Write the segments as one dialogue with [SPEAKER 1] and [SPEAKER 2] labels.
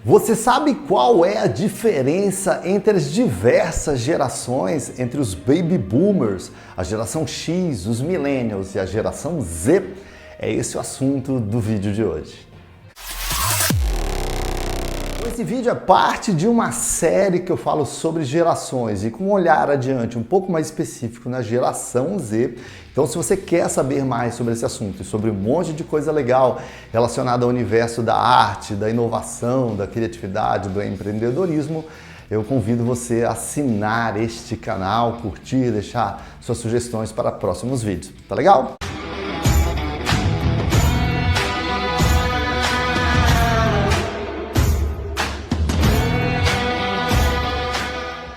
[SPEAKER 1] Você sabe qual é a diferença entre as diversas gerações, entre os baby boomers, a geração X, os millennials e a geração Z? É esse o assunto do vídeo de hoje. Esse vídeo é parte de uma série que eu falo sobre gerações e com um olhar adiante um pouco mais específico na geração Z. Então, se você quer saber mais sobre esse assunto e sobre um monte de coisa legal relacionada ao universo da arte, da inovação, da criatividade, do empreendedorismo, eu convido você a assinar este canal, curtir, deixar suas sugestões para próximos vídeos. Tá legal?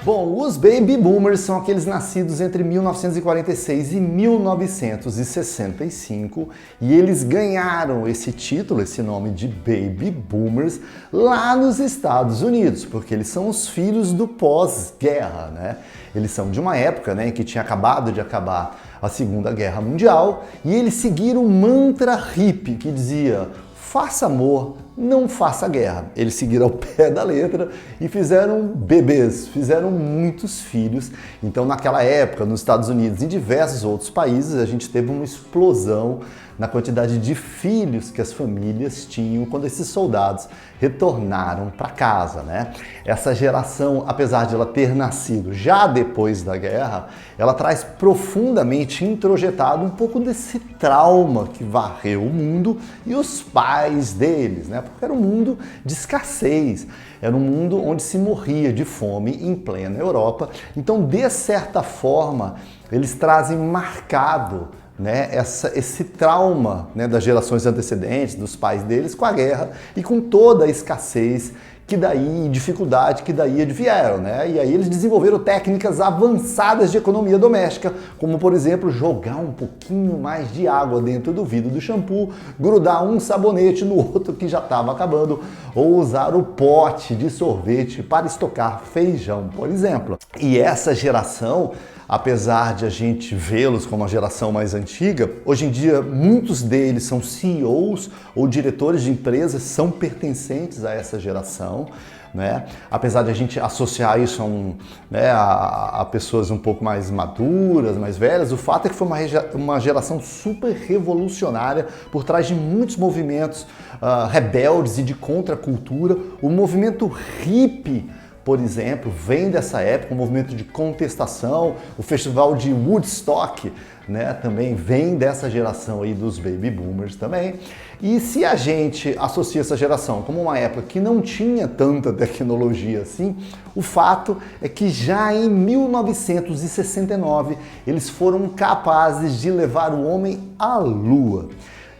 [SPEAKER 1] Bom, os baby boomers são aqueles nascidos entre 1946 e 1965 e eles ganharam esse título, esse nome de baby boomers lá nos Estados Unidos, porque eles são os filhos do pós-guerra, né? Eles são de uma época, né, que tinha acabado de acabar a Segunda Guerra Mundial e eles seguiram o mantra hippie que dizia: faça amor, não faça guerra. Eles seguiram ao pé da letra e fizeram bebês, fizeram muitos filhos. Então, naquela época, nos Estados Unidos e em diversos outros países, a gente teve uma explosão na quantidade de filhos que as famílias tinham quando esses soldados retornaram para casa, né? Essa geração, apesar de ela ter nascido já depois da guerra, ela traz profundamente introjetado um pouco desse trauma que varreu o mundo e os pais deles, né? Porque era um mundo de escassez, era um mundo onde se morria de fome em plena Europa. Então, de certa forma, eles trazem marcado, né, esse trauma, né, das gerações antecedentes, dos pais deles, com a guerra e com toda a escassez que daí, dificuldade que daí advieram, né? E aí eles desenvolveram técnicas avançadas de economia doméstica, como por exemplo, jogar um pouquinho mais de água dentro do vidro do shampoo, grudar um sabonete no outro que já estava acabando, ou usar o pote de sorvete para estocar feijão, por exemplo. E essa geração, apesar de a gente vê-los como a geração mais antiga, hoje em dia muitos deles são CEOs ou diretores de empresas, são pertencentes a essa geração, né? Apesar de a gente associar isso a pessoas um pouco mais maduras, mais velhas, o fato é que foi uma geração super revolucionária por trás de muitos movimentos rebeldes e de contracultura. O movimento hippie, por exemplo, vem dessa época, um movimento de contestação, o festival de Woodstock, né, também vem dessa geração aí dos baby boomers também. E se a gente associa essa geração como uma época que não tinha tanta tecnologia assim, o fato é que já em 1969 eles foram capazes de levar o homem à Lua.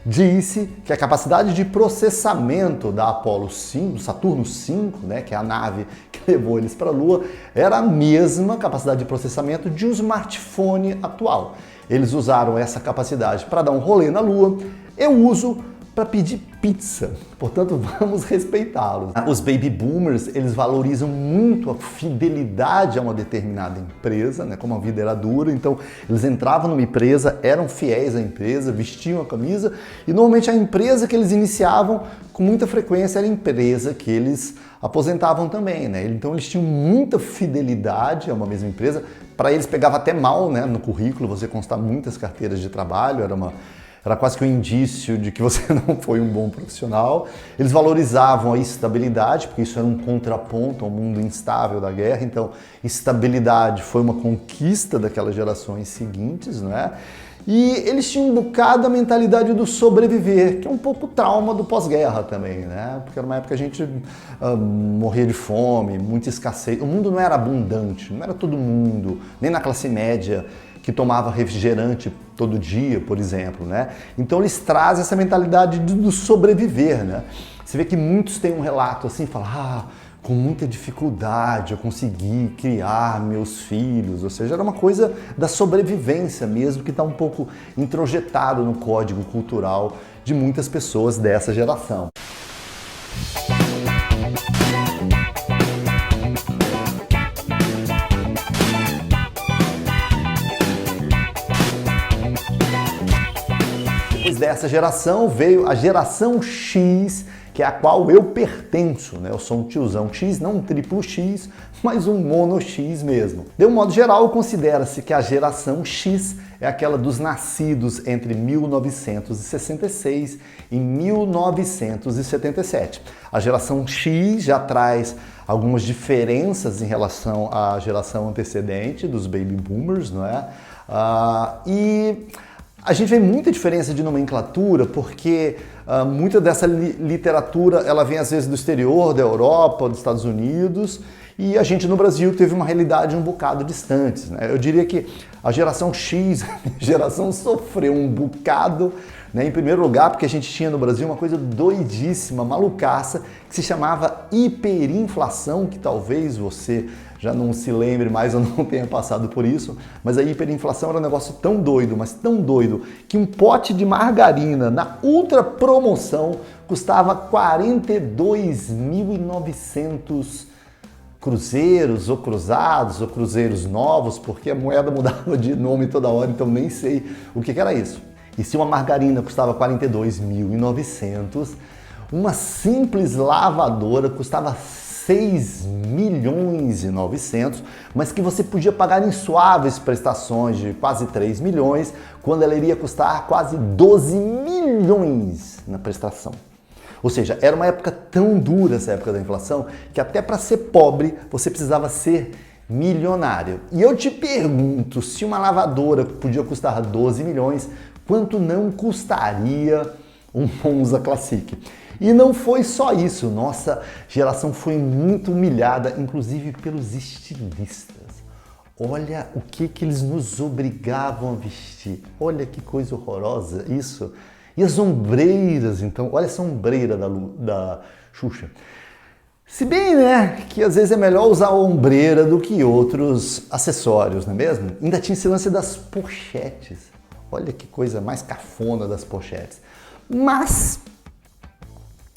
[SPEAKER 1] Disse que a capacidade de processamento da Apollo 5, do Saturno 5, né, que é a nave que levou eles para a Lua, era a mesma capacidade de processamento de um smartphone atual. Eles usaram essa capacidade para dar um rolê na Lua. Eu uso para pedir pizza, portanto vamos respeitá-los. Os baby boomers, eles valorizam muito a fidelidade a uma determinada empresa, né? Como a vida era dura, então eles entravam numa empresa, eram fiéis à empresa, vestiam a camisa e normalmente a empresa que eles iniciavam com muita frequência era a empresa que eles aposentavam também, né? Então eles tinham muita fidelidade a uma mesma empresa. Para eles pegava até mal, né, no currículo você constar muitas carteiras de trabalho, era quase que um indício de que você não foi um bom profissional. Eles valorizavam a estabilidade, porque isso era um contraponto ao mundo instável da guerra. Então, estabilidade foi uma conquista daquelas gerações seguintes, né? E eles tinham um bocado a mentalidade do sobreviver, que é um pouco o trauma do pós-guerra também, né? Porque era uma época que a gente morria de fome, muita escassez. O mundo não era abundante, não era todo mundo, nem na classe média, que tomava refrigerante todo dia, por exemplo, né? Então eles trazem essa mentalidade do sobreviver, né? Você vê que muitos têm um relato assim, falam, com muita dificuldade eu consegui criar meus filhos, ou seja, era uma coisa da sobrevivência mesmo, que está um pouco introjetado no código cultural de muitas pessoas dessa geração. Depois dessa geração veio a geração X, que é a qual eu pertenço, né? Eu sou um tiozão X, não um triplo X, mas um mono X mesmo. De um modo geral, considera-se que a geração X é aquela dos nascidos entre 1966 e 1977. A geração X já traz algumas diferenças em relação à geração antecedente dos baby boomers, não é? E a gente vê muita diferença de nomenclatura porque muita dessa literatura ela vem às vezes do exterior, da Europa, dos Estados Unidos, e a gente no Brasil teve uma realidade um bocado distante, né? Eu diria que a geração X, a geração sofreu um bocado, né? Em primeiro lugar porque a gente tinha no Brasil uma coisa doidíssima, malucaça, que se chamava hiperinflação, que talvez você já não se lembre mais ou não tenha passado por isso, mas a hiperinflação era um negócio tão doido, mas tão doido, que um pote de margarina na ultra promoção custava 42.900 cruzeiros ou cruzados ou cruzeiros novos, porque a moeda mudava de nome toda hora, então nem sei o que era isso. E se uma margarina custava 42.900, uma simples lavadora custava 6.900.000, mas que você podia pagar em suaves prestações de quase 3 milhões, quando ela iria custar quase 12 milhões na prestação. Ou seja, era uma época tão dura essa época da inflação, que até para ser pobre você precisava ser milionário. E eu te pergunto, se uma lavadora podia custar 12 milhões, quanto não custaria um Monza Classic? E não foi só isso, nossa geração foi muito humilhada, inclusive pelos estilistas. Olha o que eles nos obrigavam a vestir, olha que coisa horrorosa isso. E as ombreiras, então, olha essa ombreira da Xuxa. Se bem, né, que às vezes é melhor usar a ombreira do que outros acessórios, não é mesmo? Ainda tinha esse lance das pochetes. Olha que coisa mais cafona das pochetes. Mas,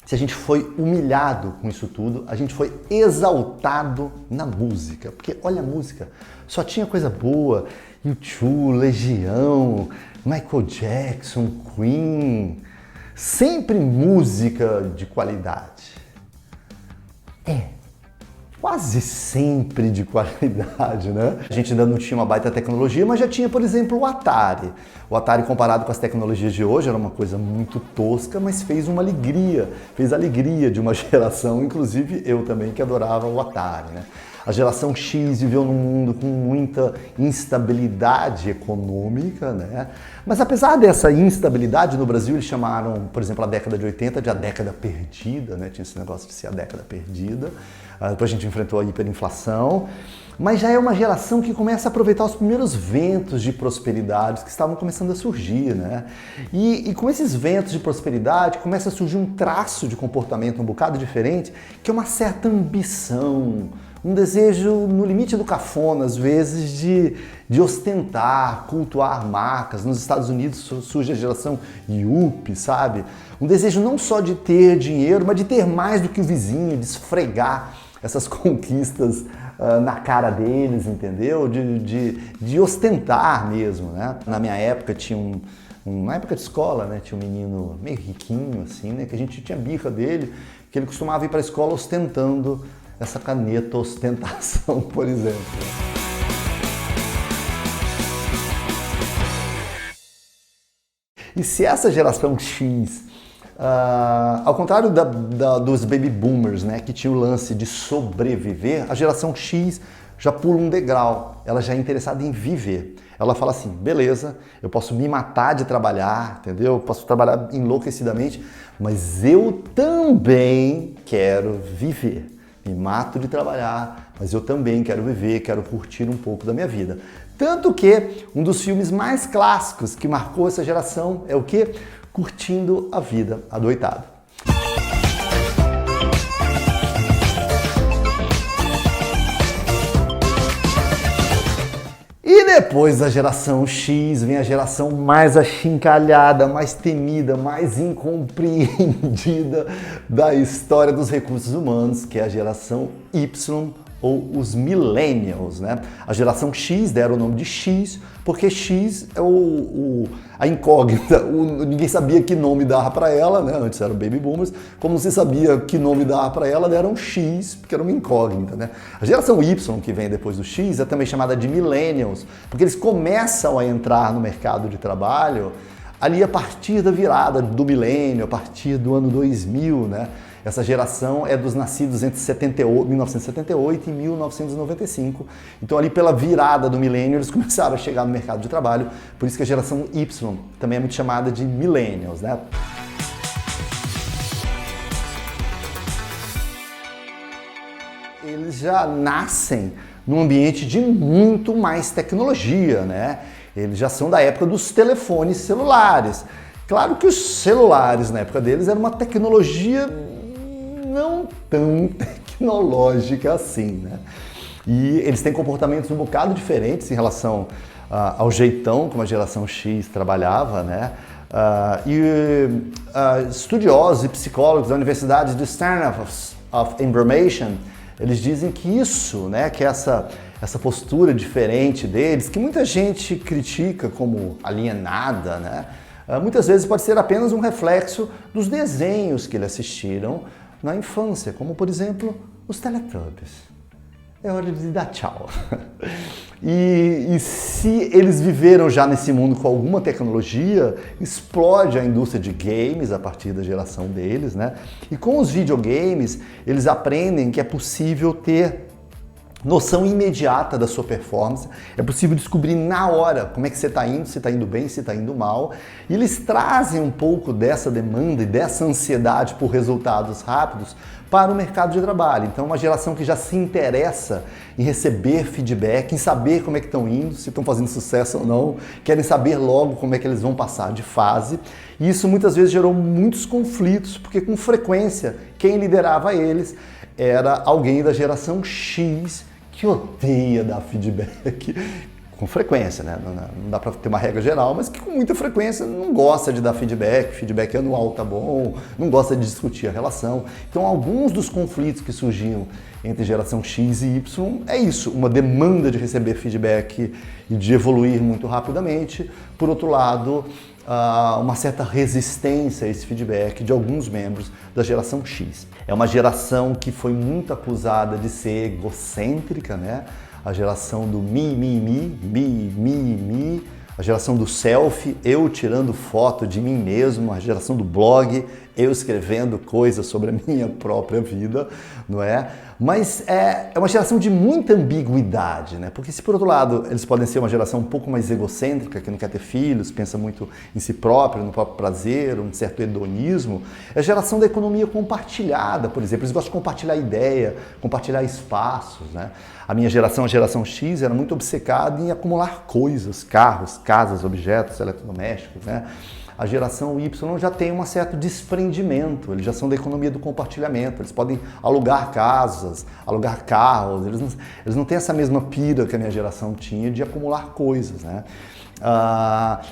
[SPEAKER 1] se a gente foi humilhado com isso tudo, a gente foi exaltado na música. Porque olha a música, só tinha coisa boa. U2, Legião, Michael Jackson, Queen, sempre música de qualidade. Quase sempre de qualidade, né? A gente ainda não tinha uma baita tecnologia, mas já tinha, por exemplo, o Atari. O Atari, comparado com as tecnologias de hoje, era uma coisa muito tosca, mas fez a alegria de uma geração, inclusive eu também, que adorava o Atari, né? A geração X viveu num mundo com muita instabilidade econômica, né? Mas apesar dessa instabilidade no Brasil, eles chamaram, por exemplo, a década de 80 de a década perdida, né? Tinha esse negócio de ser a década perdida. Depois a gente enfrentou a hiperinflação. Mas já é uma geração que começa a aproveitar os primeiros ventos de prosperidade que estavam começando a surgir, né? E com esses ventos de prosperidade começa a surgir um traço de comportamento um bocado diferente, que é uma certa ambição, um desejo no limite do cafona, às vezes, de ostentar, cultuar marcas. Nos Estados Unidos surge a geração Yuppie, sabe? Um desejo não só de ter dinheiro, mas de ter mais do que o vizinho, de esfregar essas conquistas na cara deles, entendeu? De ostentar mesmo, né? Na minha época tinha na época de escola, né, tinha um menino meio riquinho, assim, né, que a gente tinha birra dele, que ele costumava ir para a escola ostentando essa caneta ostentação, por exemplo. E se essa geração X, ao contrário dos baby boomers, né, que tinha o lance de sobreviver, a geração X já pula um degrau, ela já é interessada em viver. Ela fala assim, beleza, eu posso me matar de trabalhar, entendeu? Eu posso trabalhar enlouquecidamente, mas eu também quero viver. Me mato de trabalhar, mas eu também quero viver, quero curtir um pouco da minha vida. Tanto que um dos filmes mais clássicos que marcou essa geração é o quê? Curtindo a Vida Adoitado. E depois da geração X vem a geração mais achincalhada, mais temida, mais incompreendida da história dos recursos humanos, que é a geração Y ou os millennials, né? A geração X deram o nome de X porque X é a incógnita, ninguém sabia que nome dar para ela, né? Antes eram Baby Boomers, como não se sabia que nome dar para ela, deram X, porque era uma incógnita, né? A geração Y, que vem depois do X, é também chamada de millennials, porque eles começam a entrar no mercado de trabalho ali a partir da virada do milênio, a partir do ano 2000, né? Essa geração é dos nascidos entre 1978 e 1995. Então ali pela virada do milênio eles começaram a chegar no mercado de trabalho, por isso que a geração Y também é muito chamada de millennials, né? Eles já nascem num ambiente de muito mais tecnologia, né? Eles já são da época dos telefones celulares. Claro que os celulares na época deles era uma tecnologia não tão tecnológica assim, né? E eles têm comportamentos um bocado diferentes em relação ao jeitão como a geração X trabalhava, né? Estudiosos e psicólogos da Universidade de Stanford of Information, eles dizem que isso, né, que essa postura diferente deles, que muita gente critica como alienada, né? Muitas vezes pode ser apenas um reflexo dos desenhos que eles assistiram na infância, como por exemplo os Teletubbies. É hora de dar tchau. E se eles viveram já nesse mundo com alguma tecnologia, explode a indústria de games a partir da geração deles, né? E com os videogames, eles aprendem que é possível ter noção imediata da sua performance, é possível descobrir na hora como é que você está indo, se está indo bem, se está indo mal. E eles trazem um pouco dessa demanda e dessa ansiedade por resultados rápidos para o mercado de trabalho. Então, uma geração que já se interessa em receber feedback, em saber como é que estão indo, se estão fazendo sucesso ou não, querem saber logo como é que eles vão passar de fase. E isso muitas vezes gerou muitos conflitos, porque com frequência quem liderava eles era alguém da geração X que odeia dar feedback, com frequência, né? Não dá para ter uma regra geral, mas que com muita frequência não gosta de dar feedback anual tá bom, não gosta de discutir a relação. Então, alguns dos conflitos que surgiam entre geração X e Y é isso, uma demanda de receber feedback e de evoluir muito rapidamente. Por outro lado, uma certa resistência a esse feedback de alguns membros da geração X. É uma geração que foi muito acusada de ser egocêntrica, né? A geração do me, a geração do selfie, eu tirando foto de mim mesmo, a geração do blog, eu escrevendo coisas sobre a minha própria vida, não é? Mas é uma geração de muita ambiguidade, né? Porque se por outro lado eles podem ser uma geração um pouco mais egocêntrica, que não quer ter filhos, pensa muito em si próprio, no próprio prazer, um certo hedonismo, é a geração da economia compartilhada, por exemplo. Eles gostam de compartilhar ideia, compartilhar espaços, né? A minha geração, a geração X, era muito obcecada em acumular coisas, carros, casas, objetos, eletrodomésticos, né? A geração Y já tem um certo desprendimento, eles já são da economia do compartilhamento, eles podem alugar casas, alugar carros, eles não têm essa mesma pira que a minha geração tinha de acumular coisas, né?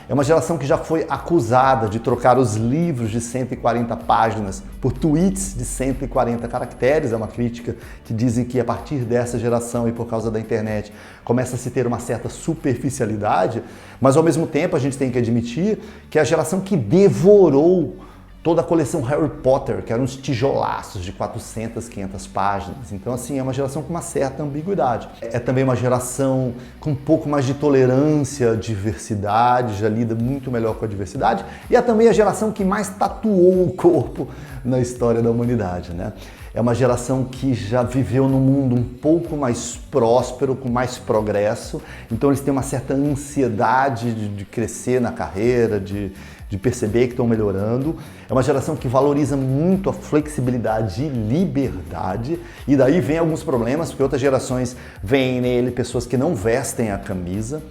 [SPEAKER 1] É uma geração que já foi acusada de trocar os livros de 140 páginas por tweets de 140 caracteres. É uma crítica que dizem que a partir dessa geração e por causa da internet começa a se ter uma certa superficialidade, mas ao mesmo tempo a gente tem que admitir que é a geração que devorou toda a coleção Harry Potter, que eram uns tijolaços de 400, 500 páginas. Então, assim, é uma geração com uma certa ambiguidade. É também uma geração com um pouco mais de tolerância à diversidade, já lida muito melhor com a diversidade, e é também a geração que mais tatuou o corpo na história da humanidade, né? É uma geração que já viveu num mundo um pouco mais próspero, com mais progresso, então eles têm uma certa ansiedade de crescer na carreira, de perceber que estão melhorando. É uma geração que valoriza muito a flexibilidade e liberdade, e daí vem alguns problemas, porque outras gerações veem nele pessoas que não vestem a camisa.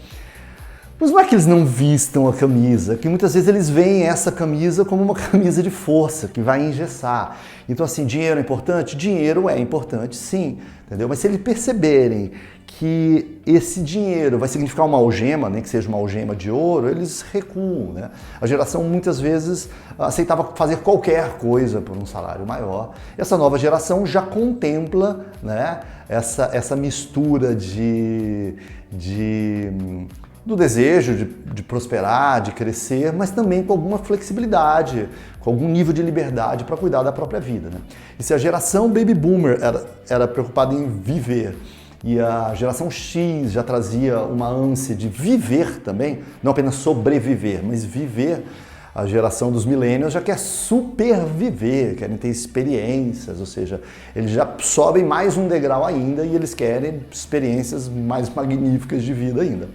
[SPEAKER 1] Mas não é que eles não vistam a camisa, é que muitas vezes eles veem essa camisa como uma camisa de força, que vai engessar. Então assim, dinheiro é importante? Dinheiro é importante sim, entendeu? Mas se eles perceberem que esse dinheiro vai significar uma algema, nem que seja uma algema de ouro, eles recuam, né? A geração muitas vezes aceitava fazer qualquer coisa por um salário maior. Essa nova geração já contempla, né, essa mistura do desejo de prosperar, de crescer, mas também com alguma flexibilidade, com algum nível de liberdade para cuidar da própria vida, né? E se a geração Baby Boomer era preocupada em viver, e a geração X já trazia uma ânsia de viver também, não apenas sobreviver, mas viver, a geração dos millennials já quer superviver, querem ter experiências, ou seja, eles já sobem mais um degrau ainda e eles querem experiências mais magníficas de vida ainda.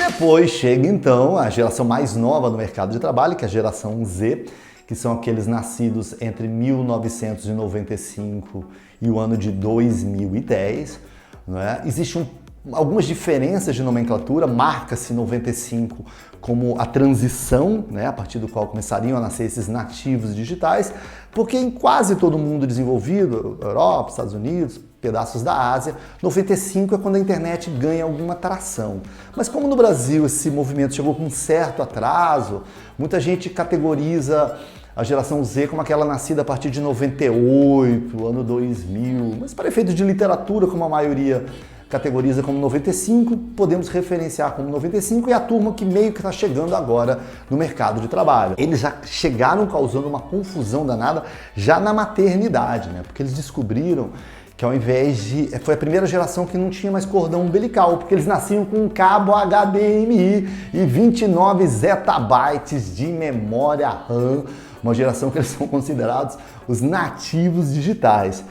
[SPEAKER 1] Depois chega então a geração mais nova no mercado de trabalho, que é a geração Z, que são aqueles nascidos entre 1995 e o ano de 2010. Não é? Existem algumas diferenças de nomenclatura, marca-se 95 como a transição, né, a partir do qual começariam a nascer esses nativos digitais, porque em quase todo o mundo desenvolvido, Europa, Estados Unidos, pedaços da Ásia, 95 é quando a internet ganha alguma tração. Mas como no Brasil esse movimento chegou com um certo atraso, muita gente categoriza a geração Z como aquela nascida a partir de 98, ano 2000, mas para efeitos de literatura, como a maioria categoriza como 95, podemos referenciar como 95 e a turma que meio que está chegando agora no mercado de trabalho. Eles já chegaram causando uma confusão danada já na maternidade, né? Porque eles descobriram que ao invés de... Foi a primeira geração que não tinha mais cordão umbilical, porque eles nasciam com um cabo HDMI e 29 zettabytes de memória RAM, uma geração que eles são considerados os nativos digitais.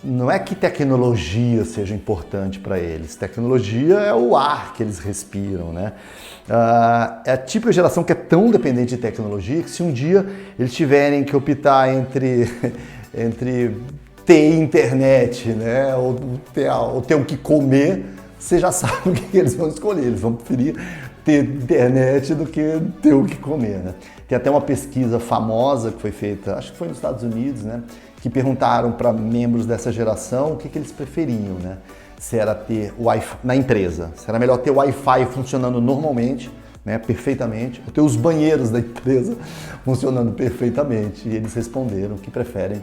[SPEAKER 1] Não é que tecnologia seja importante para eles, tecnologia é o ar que eles respiram, né? É a típica geração que é tão dependente de tecnologia que se um dia eles tiverem que optar entre ter internet, né, ou ter o que comer, você já sabe o que eles vão escolher, eles vão preferir ter internet do que ter o que comer, né? Tem até uma pesquisa famosa que foi feita, acho que foi nos Estados Unidos, né, que perguntaram para membros dessa geração o que eles preferiam, né? Se era ter Wi-Fi na empresa, se era melhor ter Wi-Fi funcionando normalmente, né, perfeitamente, ou ter os banheiros da empresa funcionando perfeitamente. E eles responderam que preferem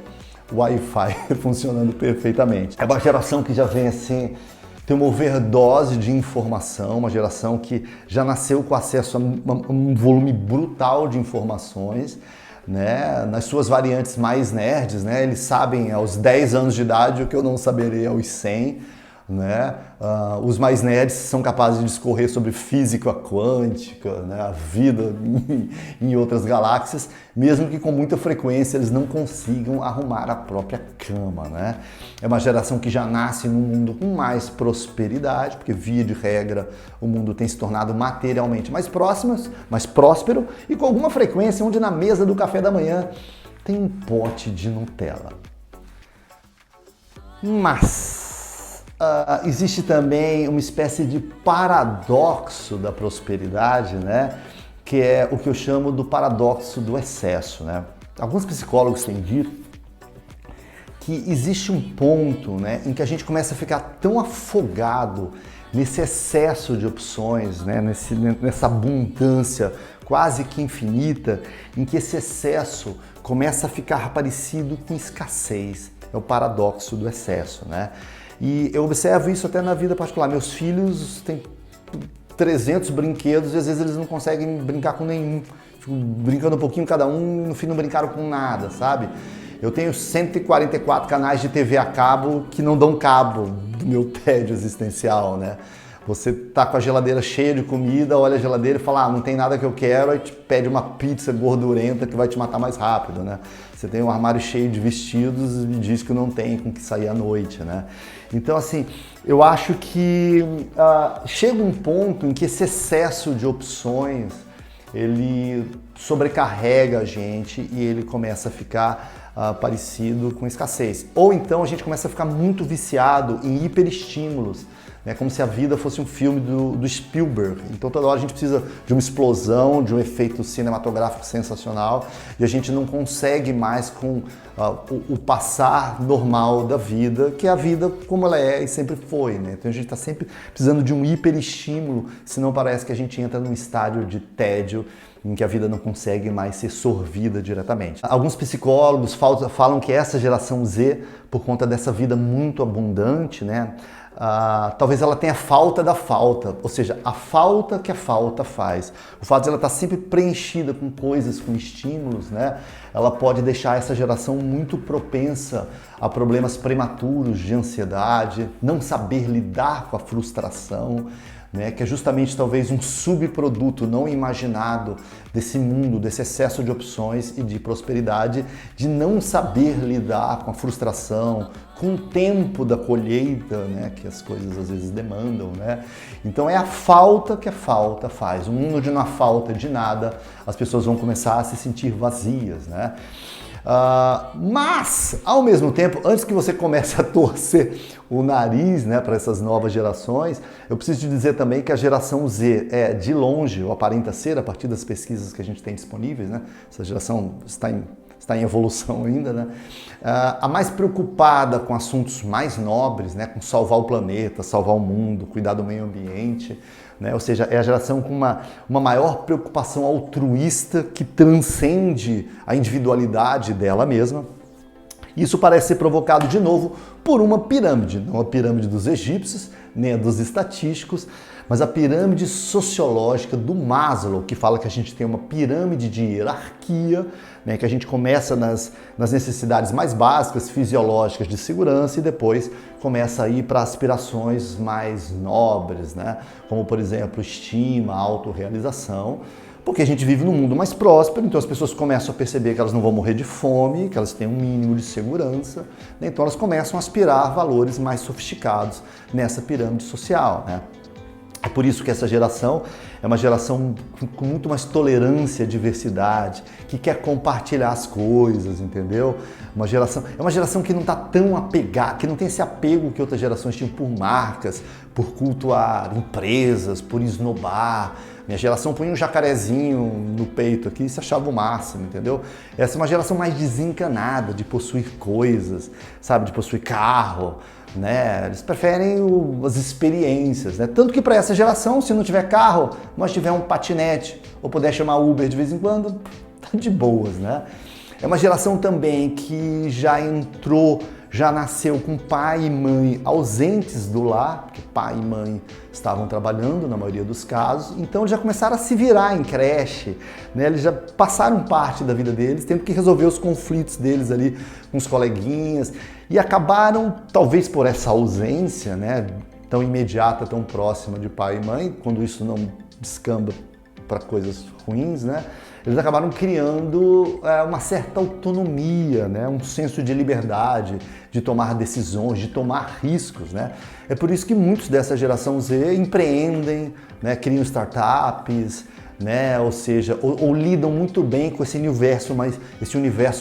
[SPEAKER 1] Wi-Fi funcionando perfeitamente. É uma geração que já vem assim, tem uma overdose de informação, uma geração que já nasceu com acesso a um volume brutal de informações, né? Nas suas variantes mais nerds, né? Eles sabem aos 10 anos de idade o que eu não saberei aos 100, né? Os mais nerds são capazes de discorrer sobre física quântica, né? A vida em outras galáxias, mesmo que com muita frequência eles não consigam arrumar a própria cama, né? É uma geração que já nasce num mundo com mais prosperidade, porque via de regra o mundo tem se tornado materialmente mais próspero e com alguma frequência onde na mesa do café da manhã tem um pote de Nutella. Mas existe também uma espécie de paradoxo da prosperidade, né? Que é o que eu chamo do paradoxo do excesso, né? Alguns psicólogos têm dito que existe um ponto, né, em que a gente começa a ficar tão afogado nesse excesso de opções, né, nessa abundância quase que infinita, em que esse excesso começa a ficar parecido com escassez. É o paradoxo do excesso, né? E eu observo isso até na vida particular. Meus filhos têm 300 brinquedos e às vezes eles não conseguem brincar com nenhum. Ficam brincando um pouquinho cada um e no fim não brincaram com nada, sabe? Eu tenho 144 canais de TV a cabo que não dão cabo do meu tédio existencial, né? Você tá com a geladeira cheia de comida, olha a geladeira e fala, não tem nada que eu quero, aí te pede uma pizza gordurenta que vai te matar mais rápido, né? Você tem um armário cheio de vestidos e diz que não tem com que sair à noite, né? Então, assim, eu acho que chega um ponto em que esse excesso de opções, ele sobrecarrega a gente e ele começa a ficar parecido com escassez. Ou então a gente começa a ficar muito viciado em hiperestímulos, né? Como se a vida fosse um filme do Spielberg. Então toda hora a gente precisa de uma explosão, de um efeito cinematográfico sensacional e a gente não consegue mais com o passar normal da vida, que é a vida como ela é e sempre foi, né? Então a gente está sempre precisando de um hiperestímulo, senão parece que a gente entra num estádio de tédio em que a vida não consegue mais ser sorvida diretamente. Alguns psicólogos falam que essa geração Z, por conta dessa vida muito abundante, né, talvez ela tenha falta da falta, ou seja, a falta que a falta faz. O fato de ela estar sempre preenchida com coisas, com estímulos, né, ela pode deixar essa geração muito propensa a problemas prematuros de ansiedade, não saber lidar com a frustração, né, que é justamente talvez um subproduto não imaginado desse mundo, desse excesso de opções e de prosperidade, de não saber lidar com a frustração, com o tempo da colheita, né, que as coisas às vezes demandam, né? Então é a falta que a falta faz. Um mundo onde não há falta de nada, as pessoas vão começar a se sentir vazias, né? Mas, ao mesmo tempo, antes que você comece a torcer o nariz, né, para essas novas gerações, eu preciso te dizer também que a geração Z é, de longe, ou aparenta ser, a partir das pesquisas que a gente tem disponíveis, né, essa geração está em evolução ainda, né, a mais preocupada com assuntos mais nobres, né, com salvar o planeta, salvar o mundo, cuidar do meio ambiente, né, ou seja, é a geração com uma maior preocupação altruísta que transcende a individualidade dela mesma. Isso parece ser provocado de novo por uma pirâmide, não a pirâmide dos egípcios, nem a dos estatísticos, mas a pirâmide sociológica do Maslow, que fala que a gente tem uma pirâmide de hierarquia, né, que a gente começa nas necessidades mais básicas, fisiológicas de segurança e depois começa a ir para aspirações mais nobres, né, como por exemplo estima, autorrealização. Porque a gente vive num mundo mais próspero, então as pessoas começam a perceber que elas não vão morrer de fome, que elas têm um mínimo de segurança, né? Então elas começam a aspirar a valores mais sofisticados nessa pirâmide social, né? É por isso que essa geração é uma geração com muito mais tolerância à diversidade, que quer compartilhar as coisas, entendeu? É uma geração que não está tão apegada, que não tem esse apego que outras gerações tinham por marcas, por cultuar empresas, por esnobar. Minha geração põe um jacarezinho no peito aqui e se achava o máximo, entendeu? Essa é uma geração mais desencanada de possuir coisas, sabe? De possuir carro, né? Eles preferem as experiências, né? Tanto que para essa geração, se não tiver carro, mas tiver um patinete ou puder chamar Uber de vez em quando, tá de boas, né? É uma geração também que já nasceu com pai e mãe ausentes do lar, porque pai e mãe estavam trabalhando na maioria dos casos, então eles já começaram a se virar em creche, né? Eles já passaram parte da vida deles, tendo que resolver os conflitos deles ali com os coleguinhas e acabaram, talvez por essa ausência, né, tão imediata, tão próxima de pai e mãe, quando isso não descamba para coisas ruins, né? Eles acabaram criando uma certa autonomia, né? Um senso de liberdade, de tomar decisões, de tomar riscos, né? É por isso que muitos dessa geração Z empreendem, né? Criam startups, né? Ou seja, ou lidam muito bem com esse universo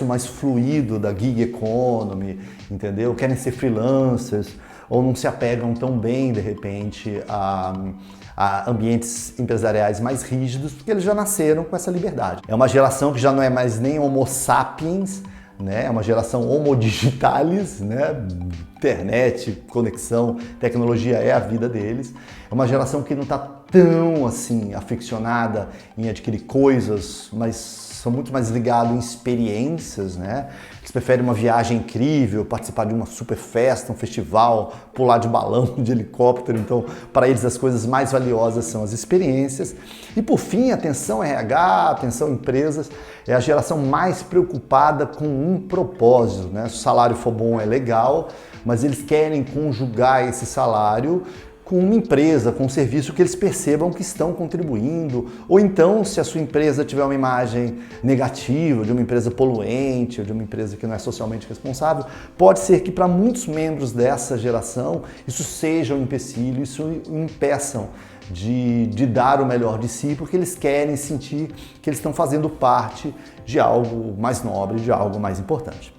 [SPEAKER 1] mais fluido da gig economy, entendeu? Querem ser freelancers, ou não se apegam tão bem, de repente, a ambientes empresariais mais rígidos, porque eles já nasceram com essa liberdade. É uma geração que já não é mais nem homo sapiens, né? É uma geração homo digitalis, né? Internet, conexão, tecnologia é a vida deles. É uma geração que não está tão assim aficionada em adquirir coisas, mas são muito mais ligados em experiências, né? Eles preferem uma viagem incrível, participar de uma super festa, um festival, pular de balão, de helicóptero. Então, para eles as coisas mais valiosas são as experiências. E por fim, atenção RH, atenção empresas, é a geração mais preocupada com um propósito, né? Se o salário for bom é legal, mas eles querem conjugar esse salário com uma empresa, com um serviço que eles percebam que estão contribuindo, ou então, se a sua empresa tiver uma imagem negativa, de uma empresa poluente, ou de uma empresa que não é socialmente responsável, pode ser que para muitos membros dessa geração isso seja um empecilho, isso impeçam de dar o melhor de si, porque eles querem sentir que eles estão fazendo parte de algo mais nobre, de algo mais importante.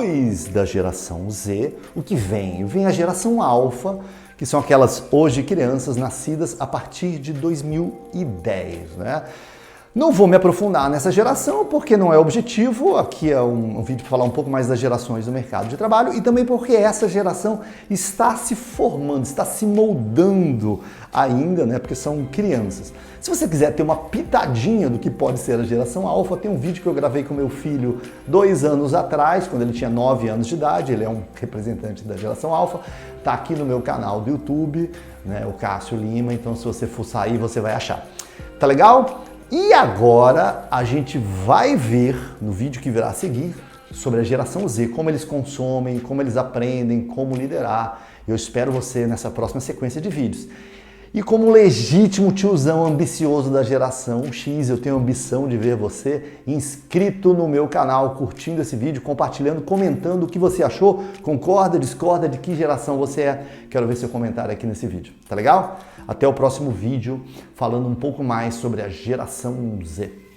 [SPEAKER 1] depois da geração Z, o que vem? Vem a geração Alpha, que são aquelas hoje crianças nascidas a partir de 2010, né? Não vou me aprofundar nessa geração porque não é objetivo, aqui é um vídeo para falar um pouco mais das gerações do mercado de trabalho e também porque essa geração está se formando, está se moldando ainda, né? Porque são crianças. Se você quiser ter uma pitadinha do que pode ser a geração Alpha, tem um vídeo que eu gravei com meu filho 2 anos atrás, quando ele tinha 9 anos de idade, ele é um representante da geração Alpha, tá aqui no meu canal do YouTube, né? O Cássio Lima, então se você fuçar aí você vai achar. Tá legal? E agora a gente vai ver no vídeo que virá a seguir sobre a geração Z, como eles consomem, como eles aprendem, como liderar. Eu espero você nessa próxima sequência de vídeos. E como legítimo tiozão ambicioso da geração X, eu tenho a ambição de ver você inscrito no meu canal, curtindo esse vídeo, compartilhando, comentando o que você achou, concorda, discorda, de que geração você é. Quero ver seu comentário aqui nesse vídeo, tá legal? Até o próximo vídeo, falando um pouco mais sobre a geração Z.